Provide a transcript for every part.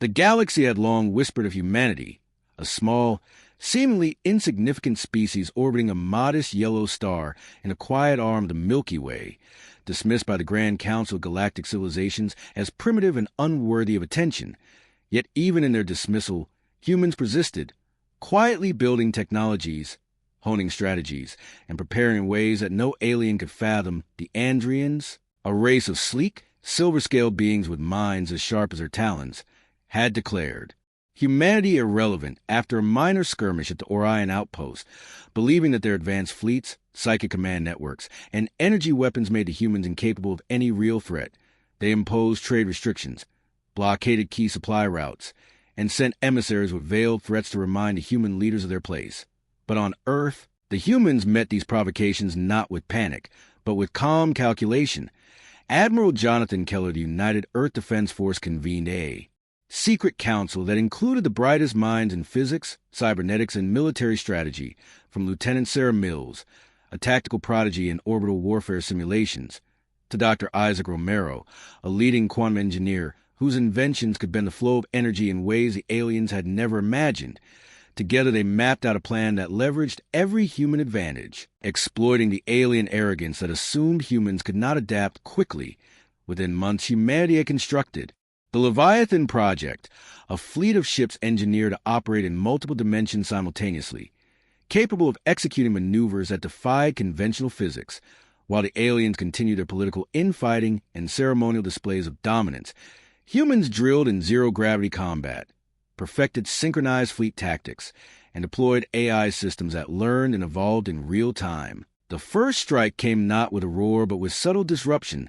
The galaxy had long whispered of humanity, a small, seemingly insignificant species orbiting a modest yellow star in a quiet arm of the Milky Way, dismissed by the Grand Council of Galactic Civilizations as primitive and unworthy of attention. Yet even in their dismissal, humans persisted, quietly building technologies, honing strategies, and preparing in ways that no alien could fathom. The Andrians, a race of sleek, silver-scaled beings with minds as sharp as their talons, had declared humanity irrelevant after a minor skirmish at the Orion outpost, believing that their advanced fleets, psychic command networks, and energy weapons made the humans incapable of any real threat. They imposed trade restrictions, blockaded key supply routes, and sent emissaries with veiled threats to remind the human leaders of their place. But on Earth, the humans met these provocations not with panic, but with calm calculation. Admiral Jonathan Keller of the United Earth Defense Force convened a secret council that included the brightest minds in physics, cybernetics, and military strategy, from Lieutenant Sarah Mills, a tactical prodigy in orbital warfare simulations, to Dr. Isaac Romero, a leading quantum engineer whose inventions could bend the flow of energy in ways the aliens had never imagined. Together they mapped out a plan that leveraged every human advantage, exploiting the alien arrogance that assumed humans could not adapt quickly. Within months, humanity had constructed the Leviathan Project, a fleet of ships engineered to operate in multiple dimensions simultaneously, capable of executing maneuvers that defied conventional physics, while the aliens continued their political infighting and ceremonial displays of dominance. Humans drilled in zero-gravity combat, perfected synchronized fleet tactics, and deployed AI systems that learned and evolved in real time. The first strike came not with a roar but with subtle disruption.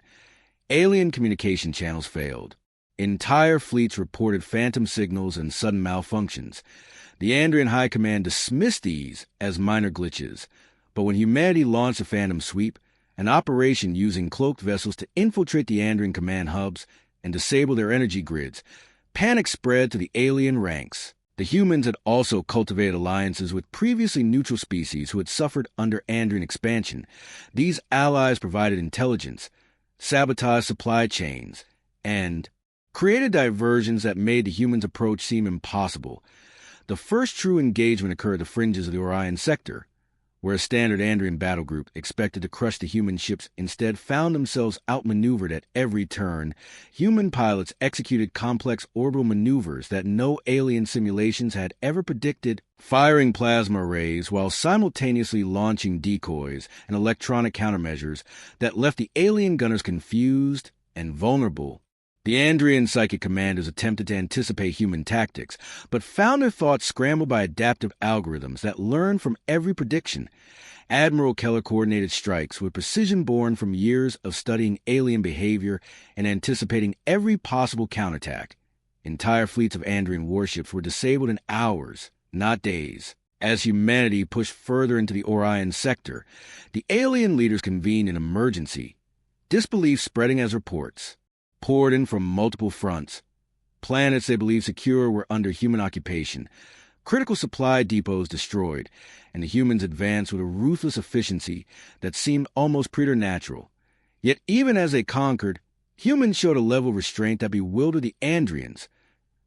Alien communication channels failed. Entire fleets reported phantom signals and sudden malfunctions. The Andrian High Command dismissed these as minor glitches, but when humanity launched a Phantom Sweep, an operation using cloaked vessels to infiltrate the Andrian command hubs and disable their energy grids, panic spread to the alien ranks. The humans had also cultivated alliances with previously neutral species who had suffered under Andrian expansion. These allies provided intelligence, sabotaged supply chains, and created diversions that made the humans' approach seem impossible. The first true engagement occurred at the fringes of the Orion sector, where a standard Andrian battle group expected to crush the human ships instead found themselves outmaneuvered at every turn. Human pilots executed complex orbital maneuvers that no alien simulations had ever predicted, firing plasma arrays while simultaneously launching decoys and electronic countermeasures that left the alien gunners confused and vulnerable. The Andrian psychic commanders attempted to anticipate human tactics, but found their thoughts scrambled by adaptive algorithms that learned from every prediction. Admiral Keller coordinated strikes with precision born from years of studying alien behavior and anticipating every possible counterattack. Entire fleets of Andrian warships were disabled in hours, not days. As humanity pushed further into the Orion sector, the alien leaders convened an emergency, disbelief spreading as reports poured in from multiple fronts. Planets they believed secure were under human occupation, critical supply depots destroyed, and the humans advanced with a ruthless efficiency that seemed almost preternatural. Yet even as they conquered, humans showed a level of restraint that bewildered the Andrians.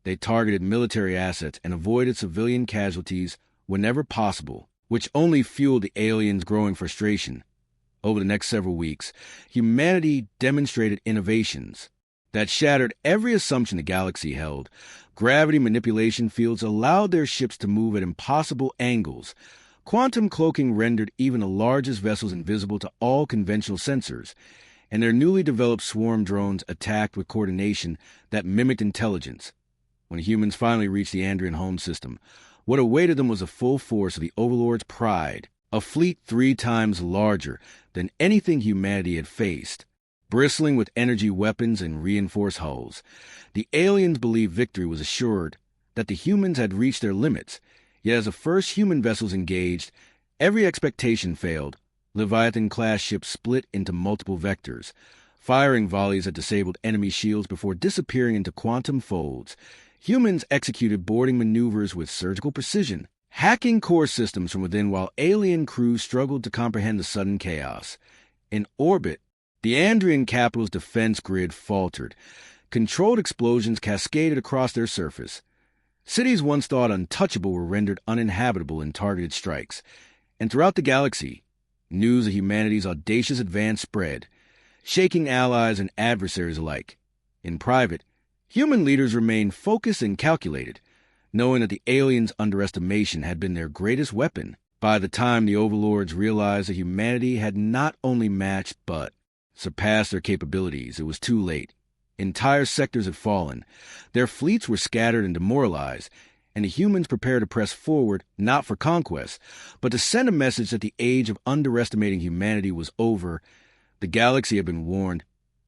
They targeted military assets and avoided civilian casualties whenever possible, which only fueled the aliens' growing frustration. Over the next several weeks, humanity demonstrated innovations that shattered every assumption the galaxy held. Gravity manipulation fields allowed their ships to move at impossible angles. Quantum cloaking rendered even the largest vessels invisible to all conventional sensors, and their newly developed swarm drones attacked with coordination that mimicked intelligence. When humans finally reached the Andrian home system, what awaited them was the full force of the Overlords' pride, a fleet 3 times larger than anything humanity had faced. Bristling with energy weapons and reinforced hulls, the aliens believed victory was assured, that the humans had reached their limits. Yet as the first human vessels engaged, every expectation failed. Leviathan-class ships split into multiple vectors, firing volleys that disabled enemy shields before disappearing into quantum folds. Humans executed boarding maneuvers with surgical precision, hacking core systems from within while alien crews struggled to comprehend the sudden chaos. In orbit, the Andrian capital's defense grid faltered. Controlled explosions cascaded across their surface. Cities once thought untouchable were rendered uninhabitable in targeted strikes. And throughout the galaxy, news of humanity's audacious advance spread, shaking allies and adversaries alike. In private, human leaders remained focused and calculated, knowing that the aliens' underestimation had been their greatest weapon. By the time the Overlords realized that humanity had not only matched but surpassed their capabilities, it was too late. Entire sectors had fallen. Their fleets were scattered and demoralized, and the humans prepared to press forward not for conquest, but to send a message that the age of underestimating humanity was over. The galaxy had been warned,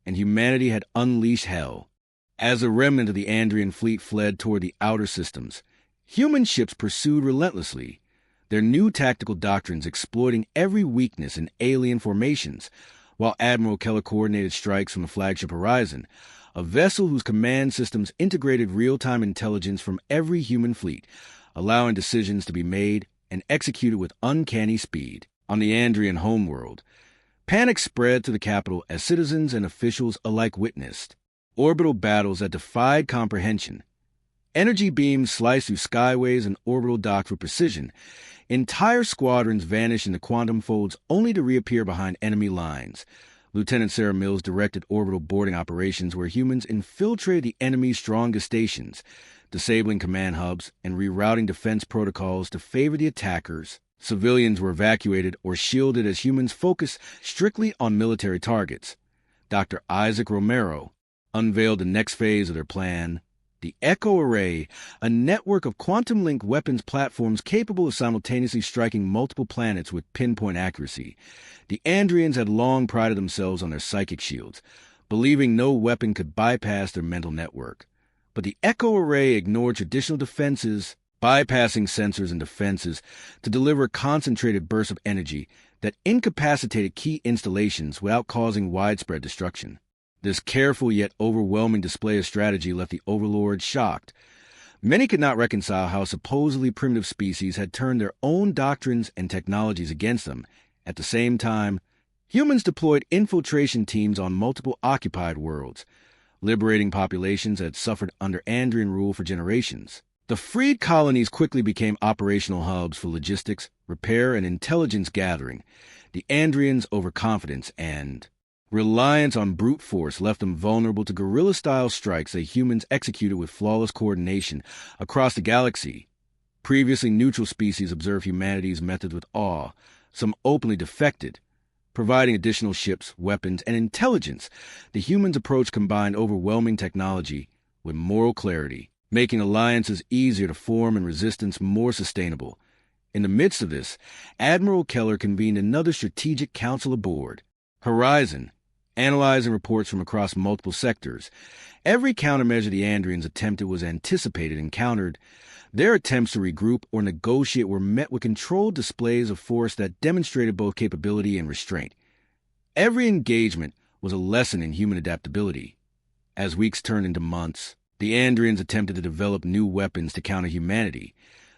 and humanity had unleashed hell. As a remnant of the Andrian fleet fled toward the outer systems, human ships pursued relentlessly, their new tactical doctrines exploiting every weakness in alien formations, while Admiral Keller coordinated strikes from the flagship Horizon, a vessel whose command systems integrated real-time intelligence from every human fleet, allowing decisions to be made and executed with uncanny speed. On the Andrian homeworld, panic spread to the capital as citizens and officials alike witnessed orbital battles that defied comprehension. Energy beams sliced through skyways and orbital docks with precision. Entire squadrons vanished into quantum folds only to reappear behind enemy lines. Lieutenant Sarah Mills directed orbital boarding operations where humans infiltrated the enemy's strongest stations, disabling command hubs and rerouting defense protocols to favor the attackers. Civilians were evacuated or shielded as humans focused strictly on military targets. Dr. Isaac Romero unveiled the next phase of their plan, the Echo Array, a network of quantum-linked weapons platforms capable of simultaneously striking multiple planets with pinpoint accuracy. The Andrians had long prided themselves on their psychic shields, believing no weapon could bypass their mental network. But the Echo Array ignored traditional defenses, bypassing sensors and defenses to deliver concentrated bursts of energy that incapacitated key installations without causing widespread destruction. This careful yet overwhelming display of strategy left the Overlords shocked. Many could not reconcile how a supposedly primitive species had turned their own doctrines and technologies against them. At the same time, humans deployed infiltration teams on multiple occupied worlds, liberating populations that had suffered under Andrian rule for generations. The freed colonies quickly became operational hubs for logistics, repair, and intelligence gathering. The Andrians' overconfidence and reliance on brute force left them vulnerable to guerrilla-style strikes that humans executed with flawless coordination across the galaxy. Previously neutral species observed humanity's methods with awe. Some openly defected, providing additional ships, weapons, and intelligence. The humans' approach combined overwhelming technology with moral clarity, making alliances easier to form and resistance more sustainable. In the midst of this, Admiral Keller convened another strategic council aboard, Horizon, analyzing reports from across multiple sectors. Every countermeasure the Andrians attempted was anticipated and countered. Their attempts to regroup or negotiate were met with controlled displays of force that demonstrated both capability and restraint. Every engagement was a lesson in human adaptability. As weeks turned into months, the Andrians attempted to develop new weapons to counter humanity,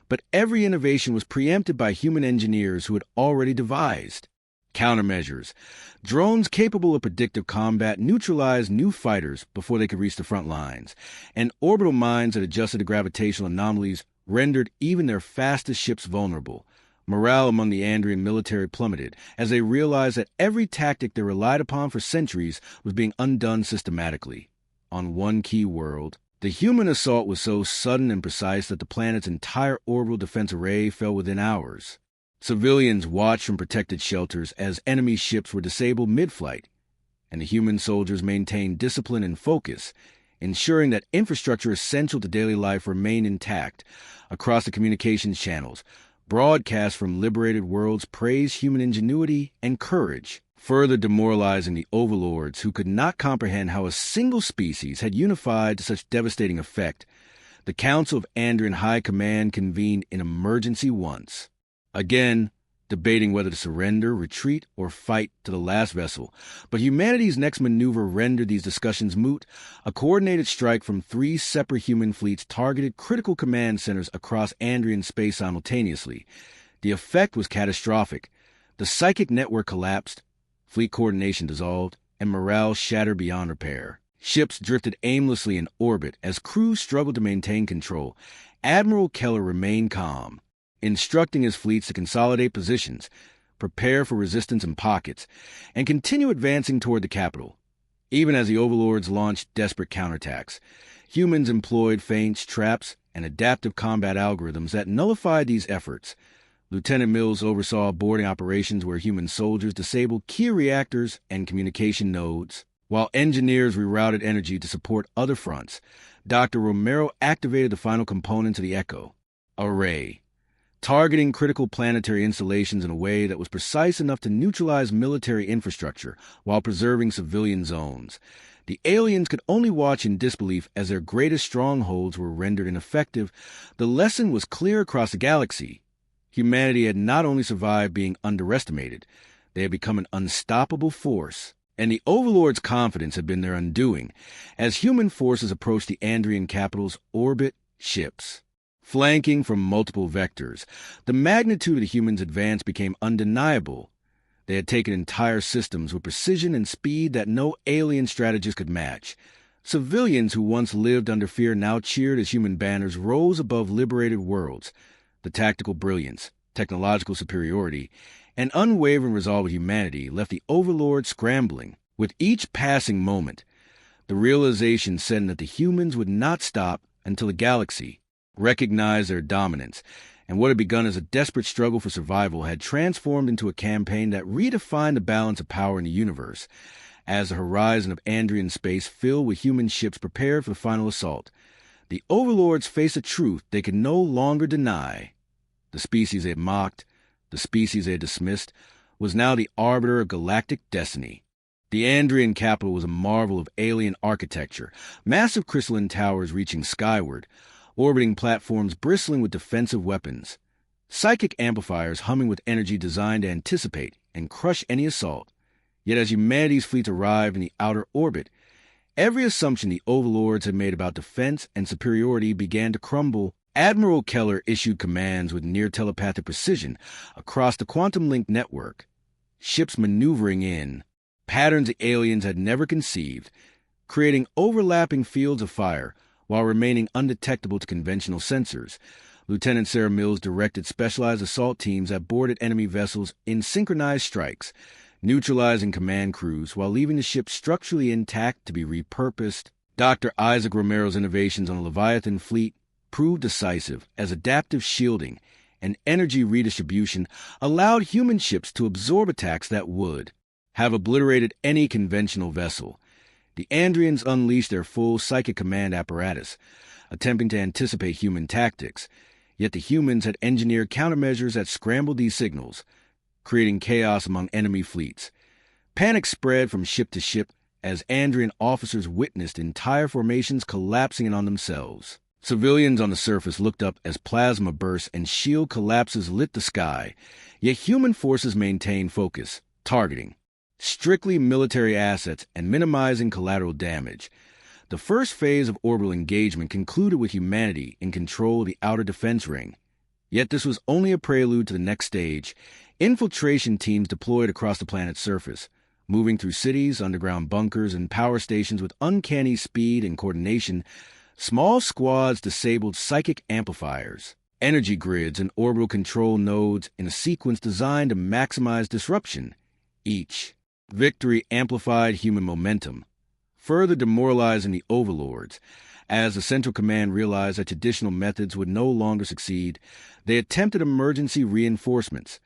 but every innovation was preempted by human engineers who had already devised countermeasures. Drones capable of predictive combat neutralized new fighters before they could reach the front lines, and orbital mines that adjusted to gravitational anomalies rendered even their fastest ships vulnerable. Morale among the Andrian military plummeted as they realized that every tactic they relied upon for centuries was being undone systematically. On one key world, the human assault was so sudden and precise that the planet's entire orbital defense array fell within hours. Civilians watched from protected shelters as enemy ships were disabled mid-flight, and the human soldiers maintained discipline and focus, ensuring that infrastructure essential to daily life remained intact. Across the communications channels, broadcasts from liberated worlds praised human ingenuity and courage, further demoralizing the Overlords, who could not comprehend how a single species had unified to such devastating effect. The Council of Andrian High Command convened in emergency once, again debating whether to surrender, retreat, or fight to the last vessel. But humanity's next maneuver rendered these discussions moot. A coordinated strike from 3 separate human fleets targeted critical command centers across Andrian space simultaneously. The effect was catastrophic. The psychic network collapsed, fleet coordination dissolved, and morale shattered beyond repair. Ships drifted aimlessly in orbit as crews struggled to maintain control. Admiral Keller remained calm, instructing his fleets to consolidate positions, prepare for resistance in pockets, and continue advancing toward the capital. Even as the Overlords launched desperate counterattacks, humans employed feints, traps, and adaptive combat algorithms that nullified these efforts. Lieutenant Mills oversaw boarding operations where human soldiers disabled key reactors and communication nodes, while engineers rerouted energy to support other fronts. Dr. Romero activated the final components of the Echo array, targeting critical planetary installations in a way that was precise enough to neutralize military infrastructure while preserving civilian zones. The aliens could only watch in disbelief as their greatest strongholds were rendered ineffective. The lesson was clear across the galaxy. Humanity had not only survived being underestimated, they had become an unstoppable force. And the Overlords' confidence had been their undoing, as human forces approached the Andrian capital's orbit ships. Flanking from multiple vectors, the magnitude of the humans' advance became undeniable. They had taken entire systems with precision and speed that no alien strategist could match. Civilians who once lived under fear now cheered as human banners rose above liberated worlds. The tactical brilliance, technological superiority, and unwavering resolve of humanity left the Overlords scrambling. With each passing moment, the realization set in that the humans would not stop until the galaxy recognized their dominance, and what had begun as a desperate struggle for survival had transformed into a campaign that redefined the balance of power in the universe. As the horizon of Andrian space filled with human ships prepared for the final assault, the Overlords faced a truth they could no longer deny. The species they had mocked, the species they had dismissed, was now the arbiter of galactic destiny. The Andrian capital was a marvel of alien architecture, massive crystalline towers reaching skyward, orbiting platforms bristling with defensive weapons, psychic amplifiers humming with energy designed to anticipate and crush any assault. Yet as humanity's fleets arrived in the outer orbit, every assumption the Overlords had made about defense and superiority began to crumble. Admiral Keller issued commands with near-telepathic precision across the quantum-link network, ships maneuvering in patterns the aliens had never conceived, creating overlapping fields of fire while remaining undetectable to conventional sensors. Lieutenant Sarah Mills directed specialized assault teams that boarded enemy vessels in synchronized strikes, neutralizing command crews while leaving the ship structurally intact to be repurposed. Dr. Isaac Romero's innovations on the Leviathan fleet proved decisive as adaptive shielding and energy redistribution allowed human ships to absorb attacks that would have obliterated any conventional vessel. The Andrians unleashed their full psychic command apparatus, attempting to anticipate human tactics, yet the humans had engineered countermeasures that scrambled these signals, creating chaos among enemy fleets. Panic spread from ship to ship as Andrian officers witnessed entire formations collapsing in on themselves. Civilians on the surface looked up as plasma bursts and shield collapses lit the sky, yet human forces maintained focus, targeting strictly military assets and minimizing collateral damage. The first phase of orbital engagement concluded with humanity in control of the outer defense ring. Yet this was only a prelude to the next stage. Infiltration teams deployed across the planet's surface, moving through cities, underground bunkers, and power stations with uncanny speed and coordination. Small squads disabled psychic amplifiers, energy grids, and orbital control nodes in a sequence designed to maximize disruption. Each victory amplified human momentum, further demoralizing the Overlords. As the Central Command realized that traditional methods would no longer succeed, they attempted emergency reinforcements,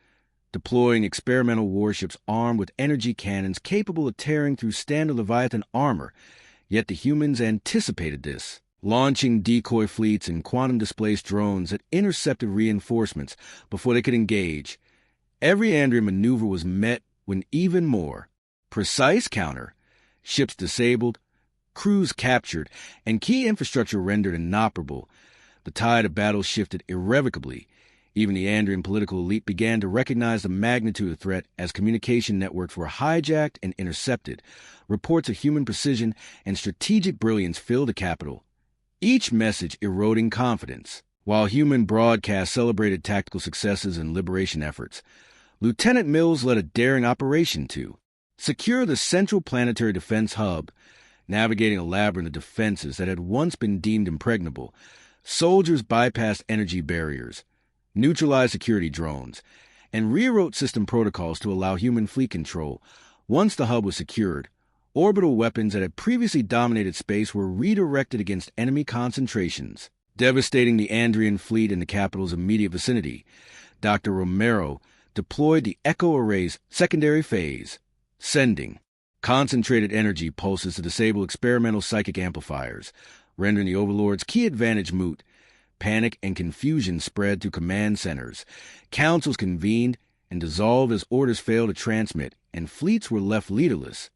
deploying experimental warships armed with energy cannons capable of tearing through standard Leviathan armor. Yet the humans anticipated this, launching decoy fleets and quantum-displaced drones that intercepted reinforcements before they could engage. Every Andrian maneuver was met with even more precise counter, ships disabled, crews captured, and key infrastructure rendered inoperable. The tide of battle shifted irrevocably. Even the Andrian political elite began to recognize the magnitude of the threat as communication networks were hijacked and intercepted. Reports of human precision and strategic brilliance filled the capital, each message eroding confidence. While human broadcasts celebrated tactical successes and liberation efforts, Lieutenant Mills led a daring operation to secure the central planetary defense hub. Navigating a labyrinth of defenses that had once been deemed impregnable, soldiers bypassed energy barriers, neutralized security drones, and rewrote system protocols to allow human fleet control. Once the hub was secured, orbital weapons that had previously dominated space were redirected against enemy concentrations, devastating the Andrian fleet in the capital's immediate vicinity. Dr. Romero deployed the Echo Array's secondary phase, sending concentrated energy pulses to disable experimental psychic amplifiers, rendering the Overlords' key advantage moot. Panic and confusion spread through command centers. Councils convened and dissolved as orders failed to transmit, and fleets were left leaderless.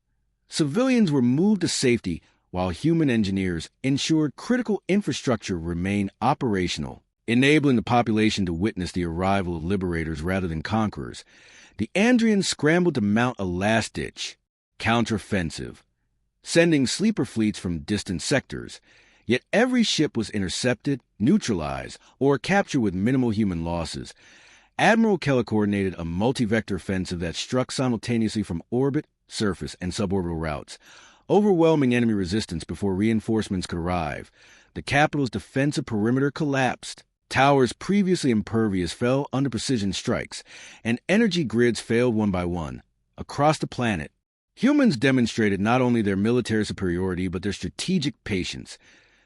Civilians were moved to safety while human engineers ensured critical infrastructure remained operational, enabling the population to witness the arrival of liberators rather than conquerors. The Andrians scrambled to mount a last-ditch counteroffensive, sending sleeper fleets from distant sectors. Yet every ship was intercepted, neutralized, or captured with minimal human losses. Admiral Keller coordinated a multi-vector offensive that struck simultaneously from orbit, surface, and suborbital routes, overwhelming enemy resistance before reinforcements could arrive. The capital's defensive perimeter collapsed. Towers previously impervious fell under precision strikes, and energy grids failed one by one. Across the planet, humans demonstrated not only their military superiority but their strategic patience,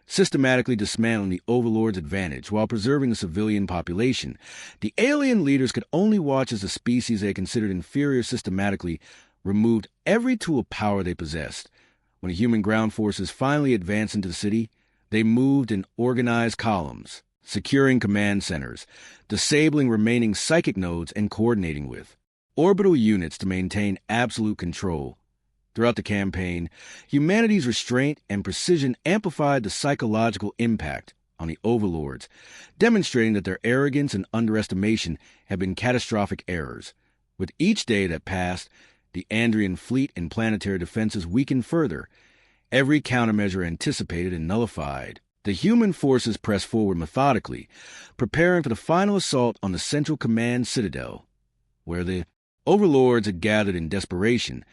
systematically dismantling the Overlord's advantage while preserving the civilian population. The alien leaders could only watch as the species they considered inferior systematically removed every tool of power they possessed. When the human ground forces finally advanced into the city, they moved in organized columns, securing command centers, disabling remaining psychic nodes, and coordinating with orbital units to maintain absolute control. Throughout the campaign, humanity's restraint and precision amplified the psychological impact on the Overlords, demonstrating that their arrogance and underestimation had been catastrophic errors. With each day that passed, the Andrian fleet and planetary defenses weakened further, every countermeasure anticipated and nullified. The human forces pressed forward methodically, preparing for the final assault on the Central Command Citadel, where the Overlords had gathered in desperation,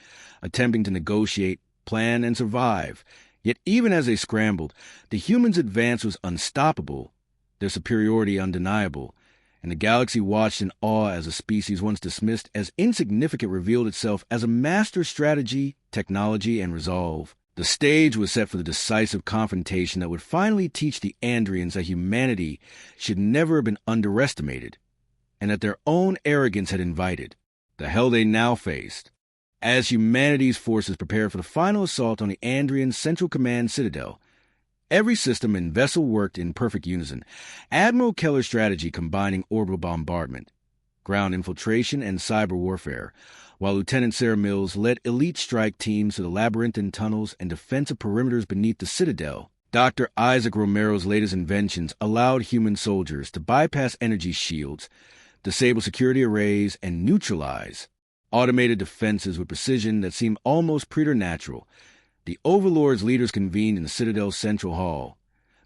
attempting to negotiate, plan, and survive. Yet even as they scrambled, the humans' advance was unstoppable, their superiority undeniable, and the galaxy watched in awe as a species once dismissed as insignificant revealed itself as a master strategy, technology, and resolve. The stage was set for the decisive confrontation that would finally teach the Andrians that humanity should never have been underestimated, and that their own arrogance had invited. The hell they now faced. As humanity's forces prepared for the final assault on the Andrian Central Command Citadel, every system and vessel worked in perfect unison. Admiral Keller's strategy combining orbital bombardment, ground infiltration, and cyber warfare, while Lieutenant Sarah Mills led elite strike teams to the labyrinthine tunnels and defensive perimeters beneath the Citadel. Dr. Isaac Romero's latest inventions allowed human soldiers to bypass energy shields, disable security arrays, and neutralize automated defenses with precision that seemed almost preternatural. The Overlord's leaders convened in the Citadel's central hall,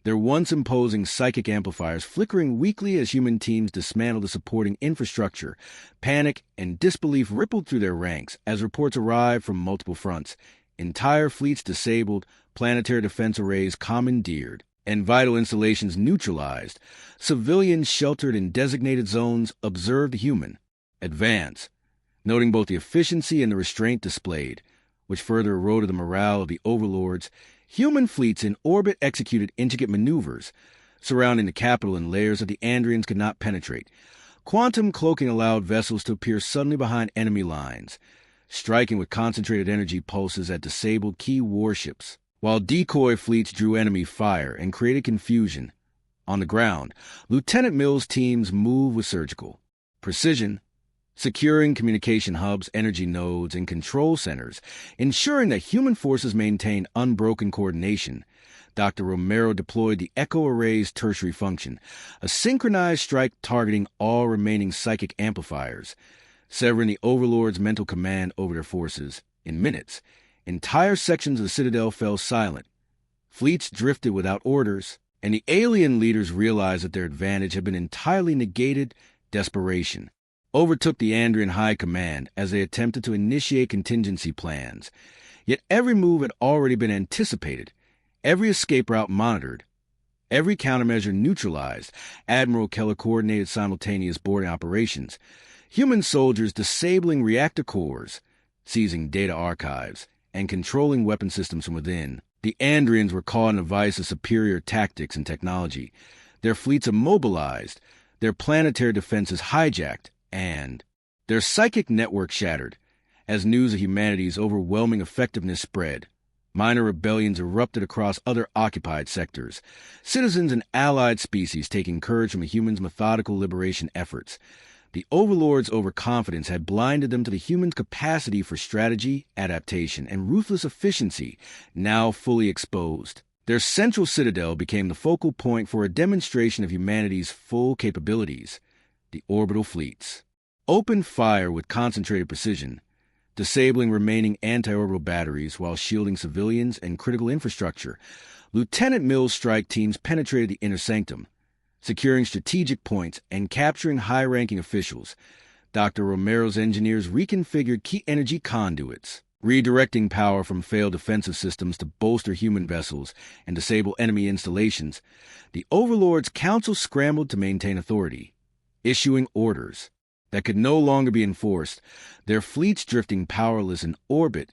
their once imposing psychic amplifiers flickering weakly as human teams dismantled the supporting infrastructure. Panic and disbelief rippled through their ranks as reports arrived from multiple fronts. Entire fleets disabled, planetary defense arrays commandeered, and vital installations neutralized. Civilians sheltered in designated zones observed the human advance, noting both the efficiency and the restraint displayed, which further eroded the morale of the Overlords. Human fleets in orbit executed intricate maneuvers, surrounding the capital in layers that the Andrians could not penetrate. Quantum cloaking allowed vessels to appear suddenly behind enemy lines, striking with concentrated energy pulses that disabled key warships, while decoy fleets drew enemy fire and created confusion. On the ground, Lieutenant Mills' teams moved with surgical precision, securing communication hubs, energy nodes, and control centers, ensuring that human forces maintained unbroken coordination. Dr. Romero deployed the Echo Array's tertiary function, a synchronized strike targeting all remaining psychic amplifiers, severing the Overlord's mental command over their forces. In minutes, entire sections of the Citadel fell silent. Fleets drifted without orders, and the alien leaders realized that their advantage had been entirely negated. Desperation overtook the Andrian High Command as they attempted to initiate contingency plans. Yet every move had already been anticipated, every escape route monitored, every countermeasure neutralized. Admiral Keller coordinated simultaneous boarding operations, human soldiers disabling reactor cores, seizing data archives, and controlling weapon systems from within. The Andrians were caught in a vice of superior tactics and technology, their fleets immobilized, their planetary defenses hijacked, and their psychic network shattered. As news of humanity's overwhelming effectiveness spread, minor rebellions erupted across other occupied sectors, citizens and allied species taking courage from the humans' methodical liberation efforts. The Overlords' overconfidence had blinded them to the humans' capacity for strategy, adaptation, and ruthless efficiency, now fully exposed. Their central citadel became the focal point for a demonstration of humanity's full capabilities. The orbital fleets opened fire with concentrated precision, disabling remaining anti-orbital batteries while shielding civilians and critical infrastructure. Lieutenant Mills' strike teams penetrated the inner sanctum, securing strategic points and capturing high-ranking officials. Dr. Romero's engineers reconfigured key energy conduits, redirecting power from failed defensive systems to bolster human vessels and disable enemy installations. The Overlords' council scrambled to maintain authority, issuing orders that could no longer be enforced, their fleets drifting powerless in orbit,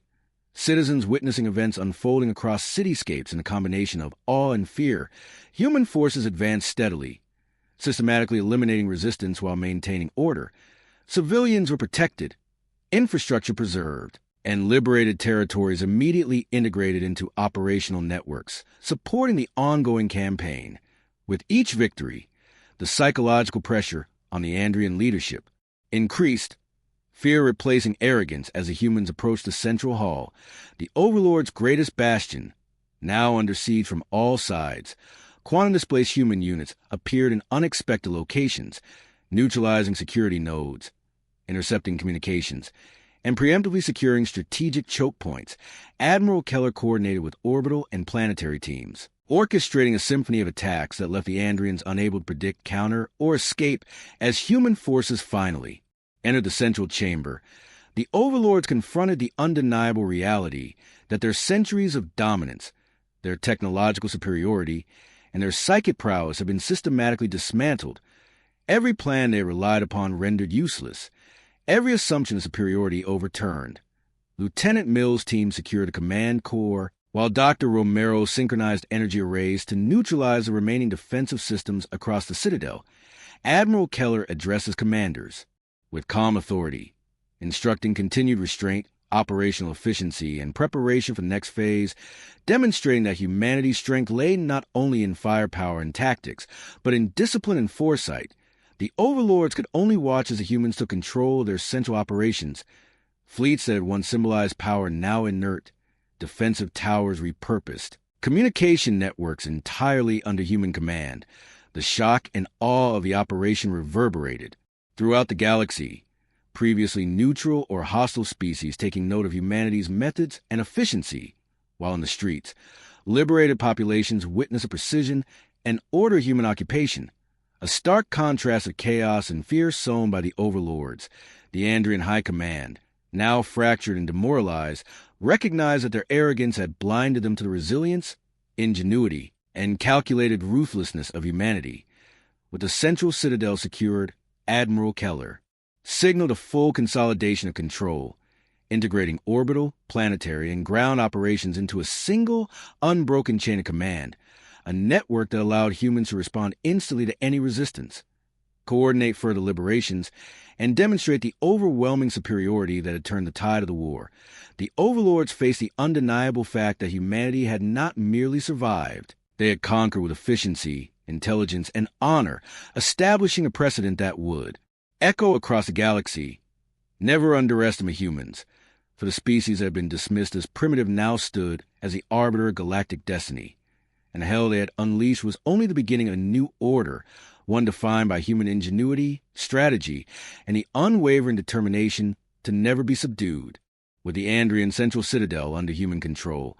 citizens witnessing events unfolding across cityscapes in a combination of awe and fear. Human forces advanced steadily, systematically eliminating resistance while maintaining order. Civilians were protected, infrastructure preserved, and liberated territories immediately integrated into operational networks, supporting the ongoing campaign. With each victory, the psychological pressure on the Andrian leadership increased, fear replacing arrogance as the humans approached the central hall, the Overlord's greatest bastion. Now under siege from all sides, quantum-displaced human units appeared in unexpected locations, neutralizing security nodes, intercepting communications, and preemptively securing strategic choke points. Admiral Keller coordinated with orbital and planetary teams, orchestrating a symphony of attacks that left the Andrians unable to predict, counter, or escape. As human forces finally entered the central chamber, the Overlords confronted the undeniable reality that their centuries of dominance, their technological superiority, and their psychic prowess have been systematically dismantled. Every plan they relied upon rendered useless, every assumption of superiority overturned. Lieutenant Mills' team secured a command core, while Dr. Romero synchronized energy arrays to neutralize the remaining defensive systems across the Citadel. Admiral Keller addressed his commanders with calm authority, instructing continued restraint, operational efficiency, and preparation for the next phase, demonstrating that humanity's strength lay not only in firepower and tactics, but in discipline and foresight. The Overlords could only watch as the humans took control of their central operations. Fleets that had once symbolized power now inert, defensive towers repurposed, communication networks entirely under human command. The shock and awe of the operation reverberated throughout the galaxy, previously neutral or hostile species taking note of humanity's methods and efficiency, while in the streets, liberated populations witnessed a precision and order human occupation, a stark contrast of chaos and fear sown by the Overlords. The Andrian High Command, now fractured and demoralized, recognized that their arrogance had blinded them to the resilience, ingenuity, and calculated ruthlessness of humanity. With the central citadel secured, Admiral Keller signaled a full consolidation of control, integrating orbital, planetary, and ground operations into a single, unbroken chain of command, a network that allowed humans to respond instantly to any resistance, coordinate further liberations, and demonstrate the overwhelming superiority that had turned the tide of the war. The Overlords faced the undeniable fact that humanity had not merely survived. They had conquered with efficiency, intelligence, and honor, establishing a precedent that would echo across the galaxy. Never underestimate humans, for the species that had been dismissed as primitive now stood as the arbiter of galactic destiny. And the hell they had unleashed was only the beginning of a new order, one defined by human ingenuity, strategy, and the unwavering determination to never be subdued. With the Andrian Central Citadel under human control,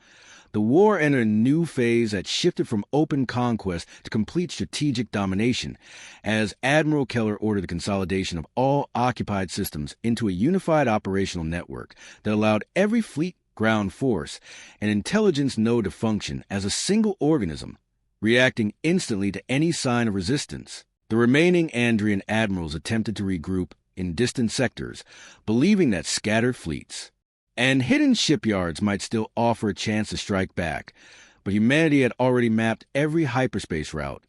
the war entered a new phase that shifted from open conquest to complete strategic domination, as Admiral Keller ordered the consolidation of all occupied systems into a unified operational network that allowed every fleet ground force, and intelligence know to function as a single organism, reacting instantly to any sign of resistance. The remaining Andrian admirals attempted to regroup in distant sectors, believing that scattered fleets and hidden shipyards might still offer a chance to strike back, but humanity had already mapped every hyperspace route,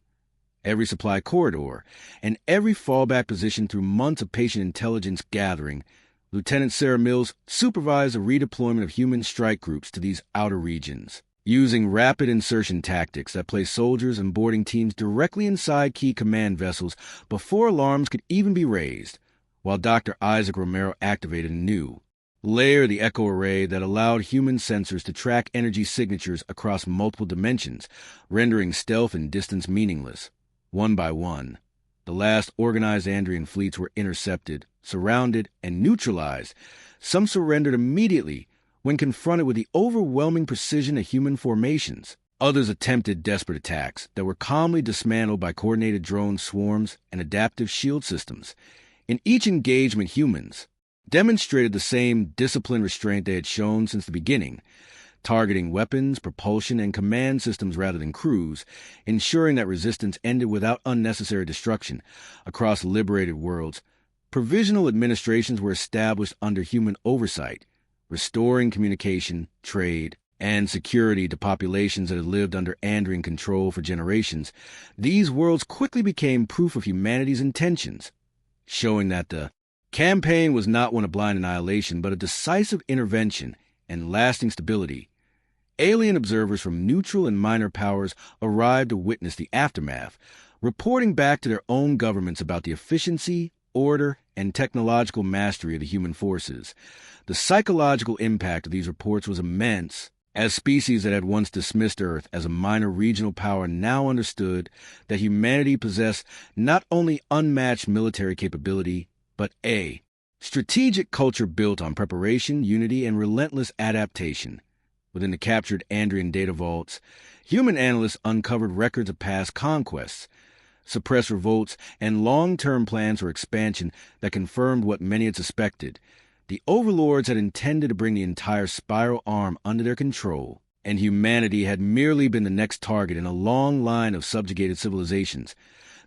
every supply corridor, and every fallback position through months of patient intelligence gathering. Lieutenant Sarah Mills supervised the redeployment of human strike groups to these outer regions, using rapid insertion tactics that placed soldiers and boarding teams directly inside key command vessels before alarms could even be raised, while Dr. Isaac Romero activated a new layer, the echo array, that allowed human sensors to track energy signatures across multiple dimensions, rendering stealth and distance meaningless. One by one, the last organized Andrian fleets were intercepted, surrounded, and neutralized. Some surrendered immediately when confronted with the overwhelming precision of human formations. Others attempted desperate attacks that were calmly dismantled by coordinated drone swarms and adaptive shield systems. In each engagement, humans demonstrated the same disciplined restraint they had shown since the beginning, targeting weapons, propulsion, and command systems rather than crews, ensuring that resistance ended without unnecessary destruction. Across liberated worlds, provisional administrations were established under human oversight, restoring communication, trade, and security to populations that had lived under Andrian control for generations. These worlds quickly became proof of humanity's intentions, showing that the campaign was not one of blind annihilation, but a decisive intervention and lasting stability. Alien observers from neutral and minor powers arrived to witness the aftermath, reporting back to their own governments about the efficiency, order, and technological mastery of the human forces. The psychological impact of these reports was immense, as species that had once dismissed Earth as a minor regional power now understood that humanity possessed not only unmatched military capability, but a strategic culture built on preparation, unity, and relentless adaptation. Within the captured Andrian data vaults, human analysts uncovered records of past conquests, suppressed revolts, and long-term plans for expansion that confirmed what many had suspected. The Overlords had intended to bring the entire spiral arm under their control, and humanity had merely been the next target in a long line of subjugated civilizations.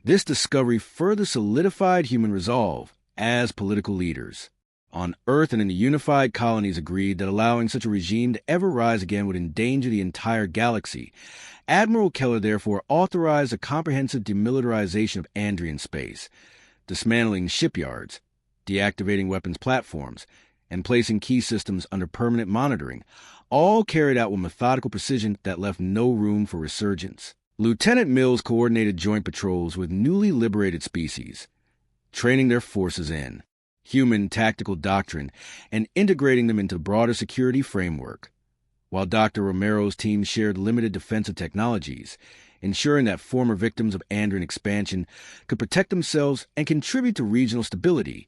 This discovery further solidified human resolve as political leaders on Earth, and in the unified colonies agreed that allowing such a regime to ever rise again would endanger the entire galaxy. Admiral Keller therefore authorized a comprehensive demilitarization of Andrian space, dismantling shipyards, deactivating weapons platforms, and placing key systems under permanent monitoring, all carried out with methodical precision that left no room for resurgence. Lieutenant Mills coordinated joint patrols with newly liberated species, training their forces in human tactical doctrine and integrating them into the broader security framework, while Dr. Romero's team shared limited defensive technologies, ensuring that former victims of Andrian expansion could protect themselves and contribute to regional stability.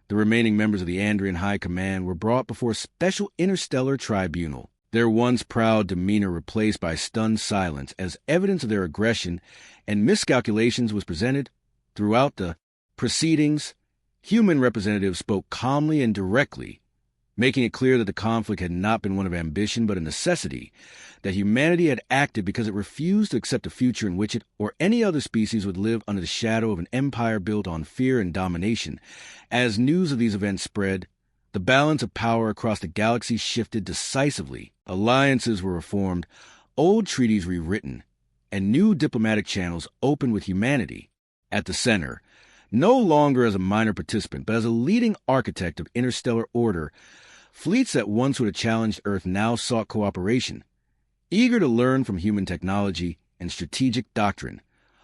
The remaining members of the Andrian High Command were brought before a special interstellar tribunal, their once proud demeanor replaced by stunned silence as evidence of their aggression and miscalculations was presented. Throughout the proceedings, human representatives spoke calmly and directly, making it clear that the conflict had not been one of ambition but a necessity, that humanity had acted because it refused to accept a future in which it or any other species would live under the shadow of an empire built on fear and domination. As news of these events spread, the balance of power across the galaxy shifted decisively. Alliances were reformed, old treaties rewritten, and new diplomatic channels opened with humanity at the center. No longer as a minor participant, but as a leading architect of interstellar order, fleets that once would have challenged Earth now sought cooperation, eager to learn from human technology and strategic doctrine,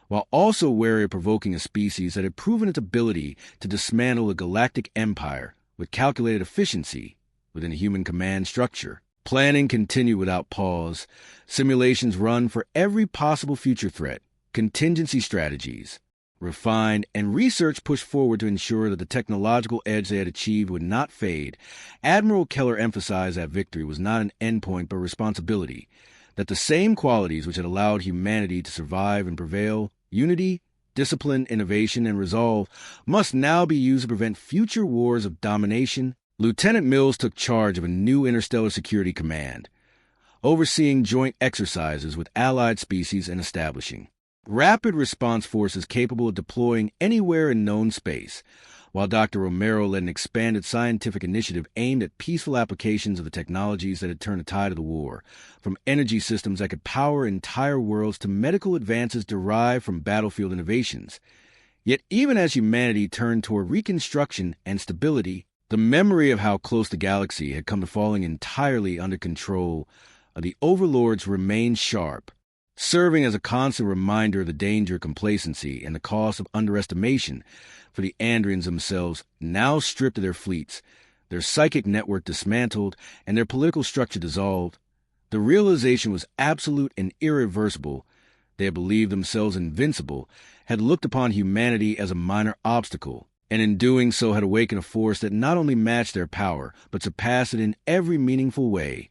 while also wary of provoking a species that had proven its ability to dismantle a galactic empire with calculated efficiency within a human command structure. Planning continued without pause, simulations run for every possible future threat, contingency strategies refined, and research pushed forward to ensure that the technological edge they had achieved would not fade. Admiral Keller emphasized that victory was not an endpoint but responsibility, that the same qualities which had allowed humanity to survive and prevail, unity, discipline, innovation, and resolve, must now be used to prevent future wars of domination Lieutenant Mills took charge of a new interstellar security command, overseeing joint exercises with allied species and establishing rapid response forces capable of deploying anywhere in known space, while Dr. Romero led an expanded scientific initiative aimed at peaceful applications of the technologies that had turned the tide of the war, from energy systems that could power entire worlds to medical advances derived from battlefield innovations. Yet even as humanity turned toward reconstruction and stability, the memory of how close the galaxy had come to falling entirely under control of the Overlords remained sharp, serving as a constant reminder of the danger of complacency and the cost of underestimation for the Andrians themselves, now stripped of their fleets, their psychic network dismantled, and their political structure dissolved. The realization was absolute and irreversible. They had believed themselves invincible, had looked upon humanity as a minor obstacle, and in doing so had awakened a force that not only matched their power, but surpassed it in every meaningful way.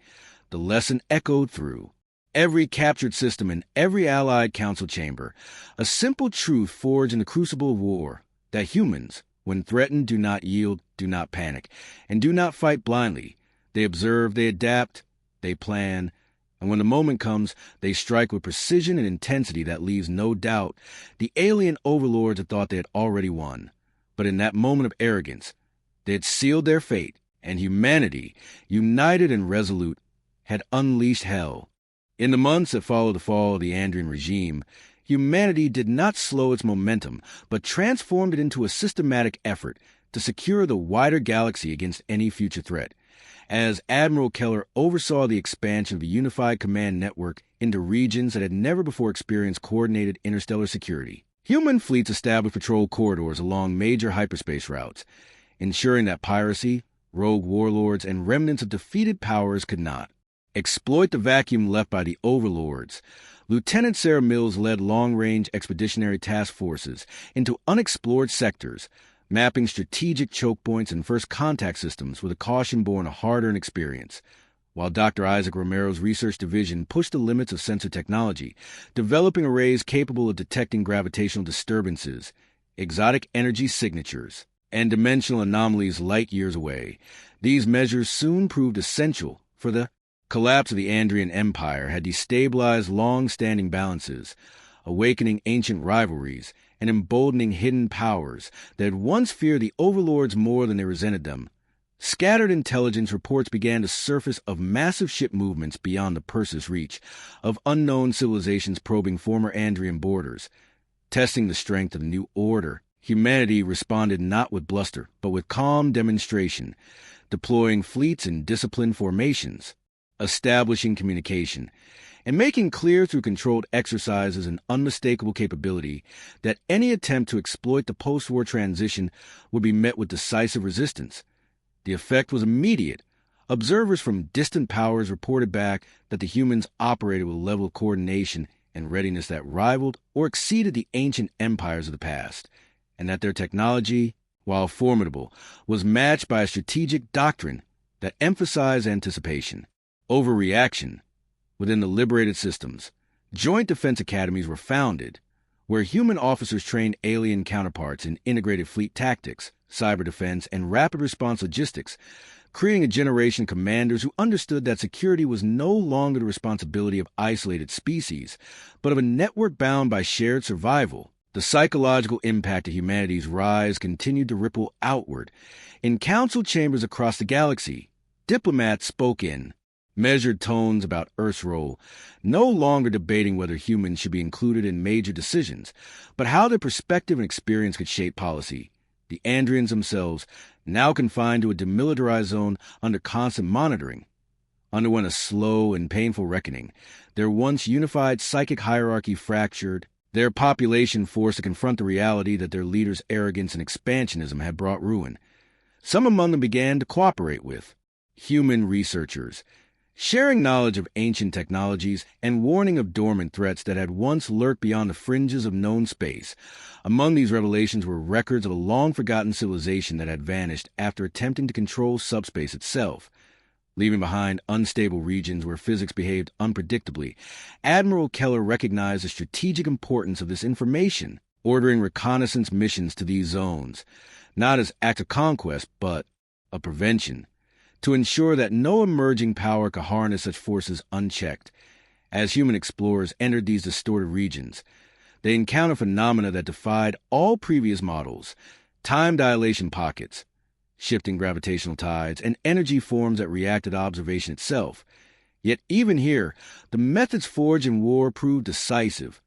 The lesson echoed through every captured system and every allied council chamber, a simple truth forged in the crucible of war, that humans, when threatened, do not yield, do not panic, and do not fight blindly. They observe, they adapt, they plan, and when the moment comes, they strike with precision and intensity that leaves no doubt. The alien overlords had thought they had already won, but in that moment of arrogance, they had sealed their fate, and humanity, united and resolute, had unleashed hell. In the months that followed the fall of the Andrian regime, humanity did not slow its momentum, but transformed it into a systematic effort to secure the wider galaxy against any future threat. As Admiral Keller oversaw the expansion of the unified command network into regions that had never before experienced coordinated interstellar security, human fleets established patrol corridors along major hyperspace routes, ensuring that piracy, rogue warlords, and remnants of defeated powers could not exploit the vacuum left by the Overlords. Lieutenant Sarah Mills led long-range expeditionary task forces into unexplored sectors, mapping strategic choke points and first contact systems with a caution born of hard-earned experience, while Dr. Isaac Romero's research division pushed the limits of sensor technology, developing arrays capable of detecting gravitational disturbances, exotic energy signatures, and dimensional anomalies light years away. These measures soon proved essential, for the collapse of the Andrian Empire had destabilized long-standing balances, awakening ancient rivalries, and emboldening hidden powers that had once feared the Overlords more than they resented them. Scattered intelligence reports began to surface of massive ship movements beyond the Perseus reach, of unknown civilizations probing former Andrian borders, testing the strength of the new order. Humanity responded not with bluster, but with calm demonstration, deploying fleets in disciplined formations, establishing communication, and making clear through controlled exercises an unmistakable capability that any attempt to exploit the post-war transition would be met with decisive resistance. The effect was immediate. Observers from distant powers reported back that the humans operated with a level of coordination and readiness that rivaled or exceeded the ancient empires of the past, and that their technology, while formidable, was matched by a strategic doctrine that emphasized anticipation. Overreaction. Within the liberated systems, joint defense academies were founded, where human officers trained alien counterparts in integrated fleet tactics, cyber defense, and rapid response logistics, creating a generation of commanders who understood that security was no longer the responsibility of isolated species, but of a network bound by shared survival. The psychological impact of humanity's rise continued to ripple outward. In council chambers across the galaxy, diplomats spoke in measured tones about Earth's role, no longer debating whether humans should be included in major decisions, but how their perspective and experience could shape policy. The Andrians themselves, now confined to a demilitarized zone under constant monitoring, underwent a slow and painful reckoning. Their once unified psychic hierarchy fractured, their population forced to confront the reality that their leaders' arrogance and expansionism had brought ruin. Some among them began to cooperate with human researchers, sharing knowledge of ancient technologies and warning of dormant threats that had once lurked beyond the fringes of known space. Among these revelations were records of a long-forgotten civilization that had vanished after attempting to control subspace itself, leaving behind unstable regions where physics behaved unpredictably. Admiral Keller recognized the strategic importance of this information, ordering reconnaissance missions to these zones, not as acts of conquest, but of prevention, to ensure that no emerging power could harness such forces unchecked. As human explorers entered these distorted regions, they encountered phenomena that defied all previous models: time dilation pockets, shifting gravitational tides, and energy forms that reacted to observation itself. Yet even here, the methods forged in war proved decisive.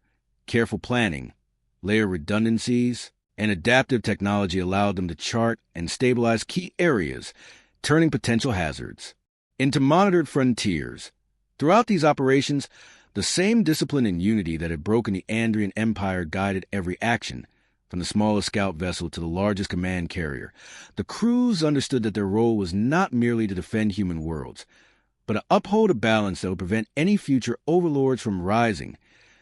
Careful planning, layer redundancies, and adaptive technology allowed them to chart and stabilize key areas, turning potential hazards into monitored frontiers. Throughout these operations, the same discipline and unity that had broken the Andrian Empire guided every action. From the smallest scout vessel to the largest command carrier, the crews understood that their role was not merely to defend human worlds, but to uphold a balance that would prevent any future overlords from rising.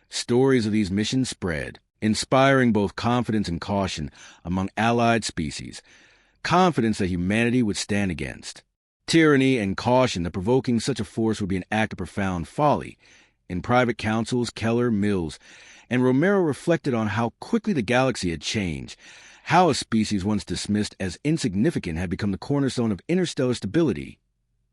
Stories of these missions spread, inspiring both confidence and caution among allied species, confidence that humanity would stand against tyranny, and caution that provoking such a force would be an act of profound folly. In private councils, Keller, Mills, and Romero reflected on how quickly the galaxy had changed, how a species once dismissed as insignificant had become the cornerstone of interstellar stability,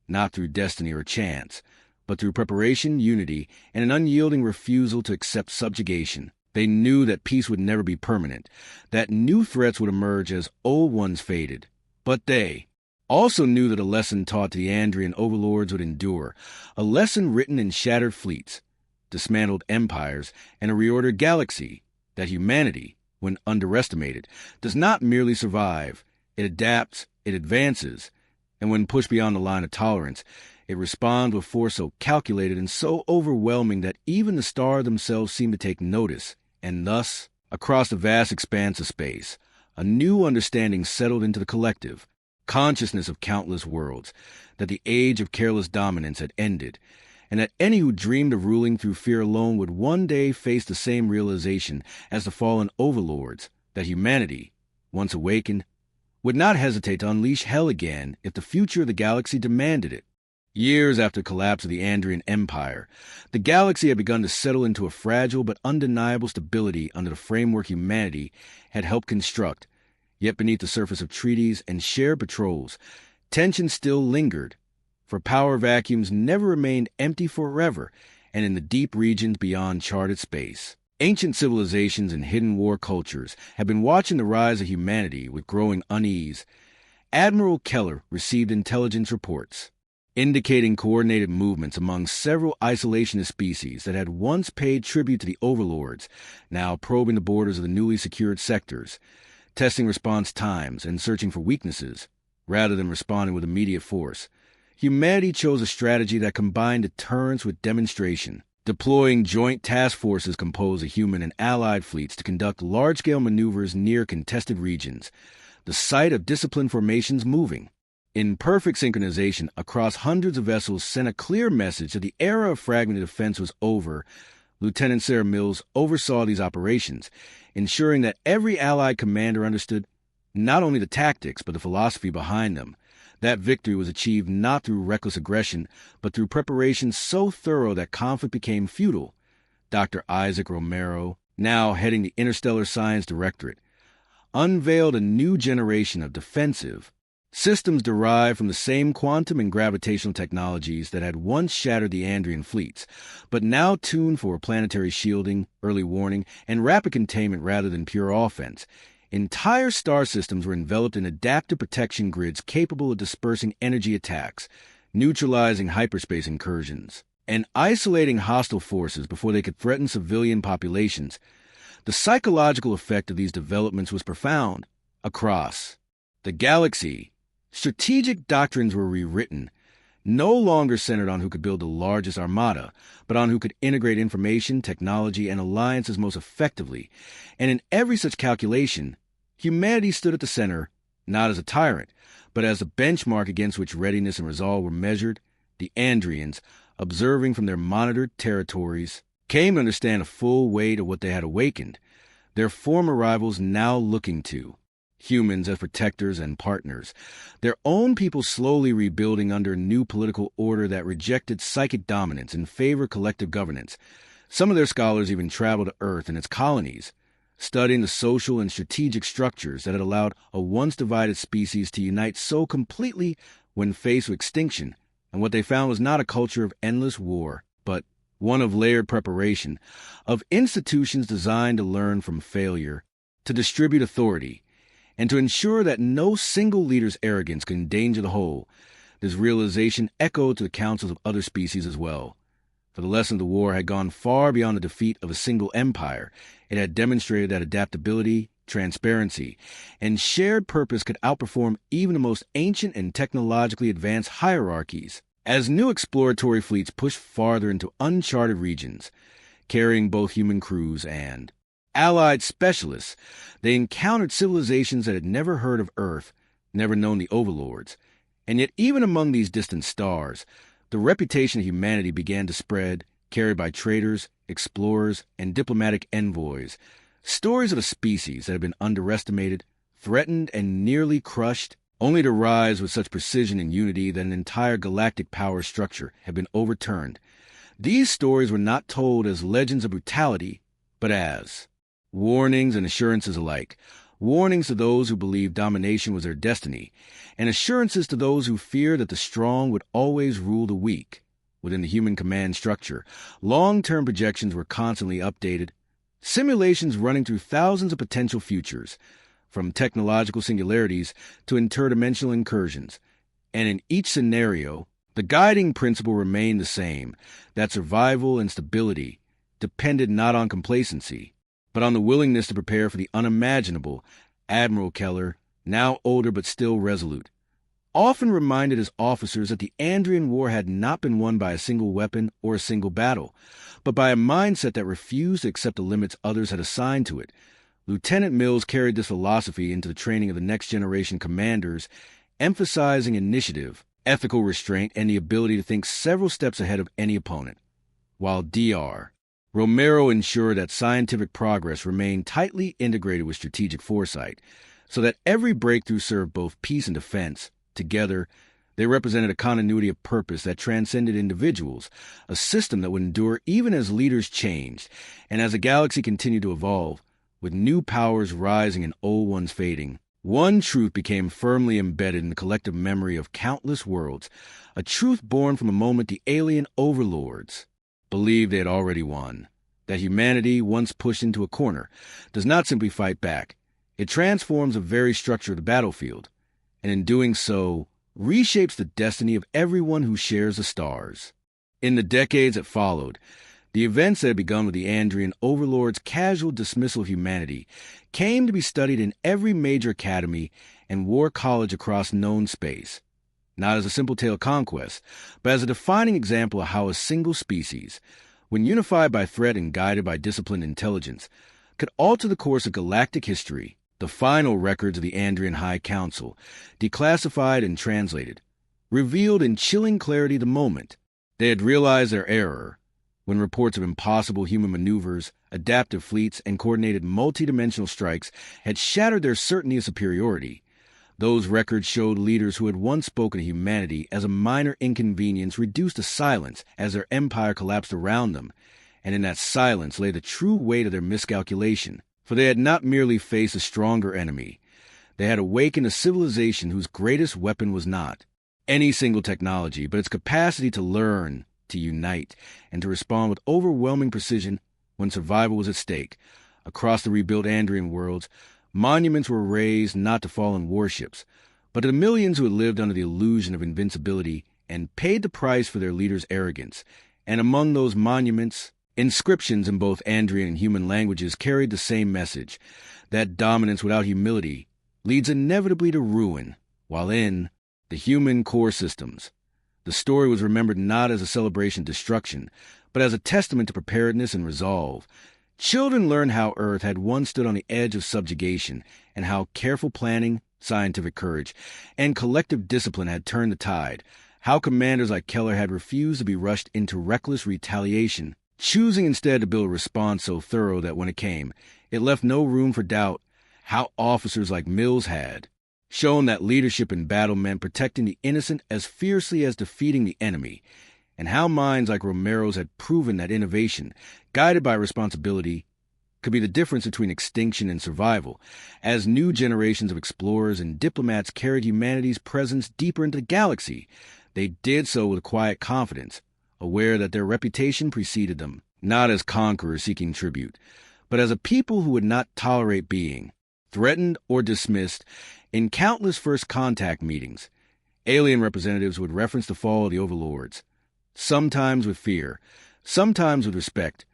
not through destiny or chance, but through preparation, unity, and an unyielding refusal to accept subjugation. They knew that peace would never be permanent, that new threats would emerge as old ones faded. But they also knew that a lesson taught to the Andrian overlords would endure, a lesson written in shattered fleets, dismantled empires, and a reordered galaxy, that humanity, when underestimated, does not merely survive. It adapts, it advances, and when pushed beyond the line of tolerance, it responds with force so calculated and so overwhelming that even the stars themselves seem to take notice. And thus, across the vast expanse of space, a new understanding settled into the collective consciousness of countless worlds, that the age of careless dominance had ended, and that any who dreamed of ruling through fear alone would one day face the same realization as the fallen overlords, that humanity, once awakened, would not hesitate to unleash hell again if the future of the galaxy demanded it. Years after the collapse of the Andrian Empire, the galaxy had begun to settle into a fragile but undeniable stability under the framework humanity had helped construct. Yet beneath the surface of treaties and shared patrols, tension still lingered, for power vacuums never remained empty forever, and in the deep regions beyond charted space, ancient civilizations and hidden war cultures had been watching the rise of humanity with growing unease. Admiral Keller received intelligence reports indicating coordinated movements among several isolationist species that had once paid tribute to the overlords, now probing the borders of the newly secured sectors, testing response times and searching for weaknesses, rather than responding with immediate force. Humanity chose a strategy that combined deterrence with demonstration, deploying joint task forces composed of human and allied fleets to conduct large-scale maneuvers near contested regions, the site of disciplined formations moving. In perfect synchronization across hundreds of vessels sent a clear message that the era of fragmented defense was over. Lieutenant Sarah Mills oversaw these operations, ensuring that every Allied commander understood not only the tactics but the philosophy behind them. That victory was achieved not through reckless aggression, but through preparation so thorough that conflict became futile. Dr. Isaac Romero, now heading the Interstellar Science Directorate, unveiled a new generation of defensive systems derived from the same quantum and gravitational technologies that had once shattered the Andrian fleets, but now tuned for planetary shielding, early warning, and rapid containment rather than pure offense. Entire star systems were enveloped in adaptive protection grids capable of dispersing energy attacks, neutralizing hyperspace incursions, and isolating hostile forces before they could threaten civilian populations. The psychological effect of these developments was profound. Across the galaxy, strategic doctrines were rewritten, no longer centered on who could build the largest armada, but on who could integrate information, technology, and alliances most effectively. And in every such calculation, humanity stood at the center, not as a tyrant, but as a benchmark against which readiness and resolve were measured. The Andrians, observing from their monitored territories, came to understand the full weight of what they had awakened, their former rivals now looking to humans as protectors and partners, their own people slowly rebuilding under a new political order that rejected psychic dominance and favored collective governance. Some of their scholars even traveled to Earth and its colonies, studying the social and strategic structures that had allowed a once-divided species to unite so completely when faced with extinction, and what they found was not a culture of endless war, but one of layered preparation, of institutions designed to learn from failure, to distribute authority, and to ensure that no single leader's arrogance could endanger the whole. This realization echoed to the councils of other species as well. For the lesson of the war had gone far beyond the defeat of a single empire. It had demonstrated that adaptability, transparency, and shared purpose could outperform even the most ancient and technologically advanced hierarchies. As new exploratory fleets pushed farther into uncharted regions, carrying both human crews and allied specialists, they encountered civilizations that had never heard of Earth, never known the Overlords. And yet even among these distant stars, the reputation of humanity began to spread, carried by traders, explorers, and diplomatic envoys. Stories of a species that had been underestimated, threatened, and nearly crushed, only to rise with such precision and unity that an entire galactic power structure had been overturned. These stories were not told as legends of brutality, but as warnings and assurances alike. Warnings to those who believed domination was their destiny, and assurances to those who feared that the strong would always rule the weak. Within the human command structure, long-term projections were constantly updated, simulations running through thousands of potential futures, from technological singularities to interdimensional incursions. And in each scenario, the guiding principle remained the same, that survival and stability depended not on complacency, but on the willingness to prepare for the unimaginable. Admiral Keller, now older but still resolute, often reminded his officers that the Andrian War had not been won by a single weapon or a single battle, but by a mindset that refused to accept the limits others had assigned to it. Lieutenant Mills carried this philosophy into the training of the next-generation commanders, emphasizing initiative, ethical restraint, and the ability to think several steps ahead of any opponent. While Dr. Romero ensured that scientific progress remained tightly integrated with strategic foresight, so that every breakthrough served both peace and defense. Together, they represented a continuity of purpose that transcended individuals, a system that would endure even as leaders changed, and as the galaxy continued to evolve, with new powers rising and old ones fading. One truth became firmly embedded in the collective memory of countless worlds, a truth born from a moment the alien overlords believed they had already won. That humanity, once pushed into a corner, does not simply fight back. It transforms the very structure of the battlefield, and in doing so, reshapes the destiny of everyone who shares the stars. In the decades that followed, the events that had begun with the Andrian Overlords' casual dismissal of humanity came to be studied in every major academy and war college across known space, not as a simple tale of conquest, but as a defining example of how a single species, when unified by threat and guided by disciplined intelligence, could alter the course of galactic history. The final records of the Andrian High Council, declassified and translated, revealed in chilling clarity the moment they had realized their error, when reports of impossible human maneuvers, adaptive fleets, and coordinated multidimensional strikes had shattered their certainty of superiority. Those records showed leaders who had once spoken of humanity as a minor inconvenience reduced to silence as their empire collapsed around them, and in that silence lay the true weight of their miscalculation. For they had not merely faced a stronger enemy. They had awakened a civilization whose greatest weapon was not any single technology, but its capacity to learn, to unite, and to respond with overwhelming precision when survival was at stake. Across the rebuilt Andrian worlds, monuments were raised not to fallen warships, but to the millions who had lived under the illusion of invincibility and paid the price for their leaders' arrogance. And among those monuments, inscriptions in both Andrian and human languages carried the same message, that dominance without humility leads inevitably to ruin, while in the human core systems, the story was remembered not as a celebration of destruction, but as a testament to preparedness and resolve. Children learned how Earth had once stood on the edge of subjugation, and how careful planning, scientific courage, and collective discipline had turned the tide, how commanders like Keller had refused to be rushed into reckless retaliation, choosing instead to build a response so thorough that when it came, it left no room for doubt, how officers like Mills had shown that leadership in battle meant protecting the innocent as fiercely as defeating the enemy, and how minds like Romero's had proven that innovation, guided by responsibility, could be the difference between extinction and survival, as new generations of explorers and diplomats carried humanity's presence deeper into the galaxy. They did so with quiet confidence, aware that their reputation preceded them, not as conquerors seeking tribute, but as a people who would not tolerate being threatened or dismissed. In countless first contact meetings, alien representatives would reference the fall of the Overlords, sometimes with fear, sometimes with respect,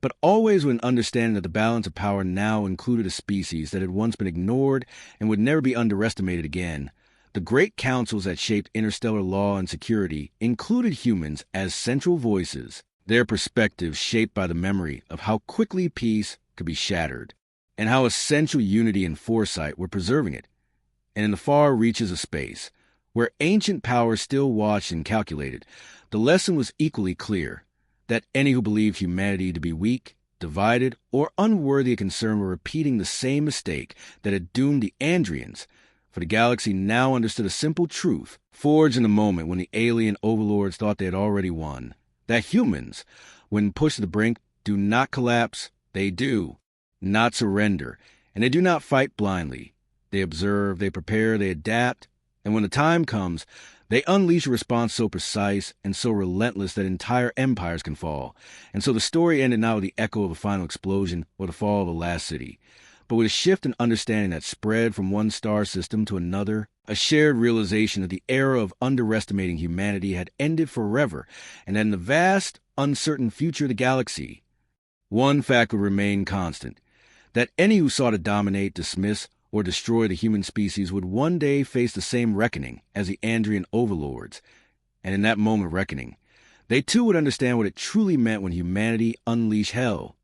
but always with an understanding that the balance of power now included a species that had once been ignored and would never be underestimated again. The great councils that shaped interstellar law and security included humans as central voices, their perspectives shaped by the memory of how quickly peace could be shattered, and how essential unity and foresight were preserving it. And in the far reaches of space, where ancient powers still watched and calculated, the lesson was equally clear, that any who believed humanity to be weak, divided, or unworthy of concern were repeating the same mistake that had doomed the Andrians. For the galaxy now understood a simple truth, forged in the moment when the alien overlords thought they had already won, that humans, when pushed to the brink, do not collapse, they do not surrender, and they do not fight blindly. They observe, they prepare, they adapt, and when the time comes, they unleash a response so precise and so relentless that entire empires can fall. And so the story ended not with the echo of a final explosion or the fall of a last city, but with a shift in understanding that spread from one star system to another, a shared realization that the era of underestimating humanity had ended forever, and that in the vast, uncertain future of the galaxy, one fact would remain constant, that any who sought to dominate, dismiss, or destroy the human species would one day face the same reckoning as the Andrian overlords, and in that moment of reckoning, they too would understand what it truly meant when humanity unleashed hell.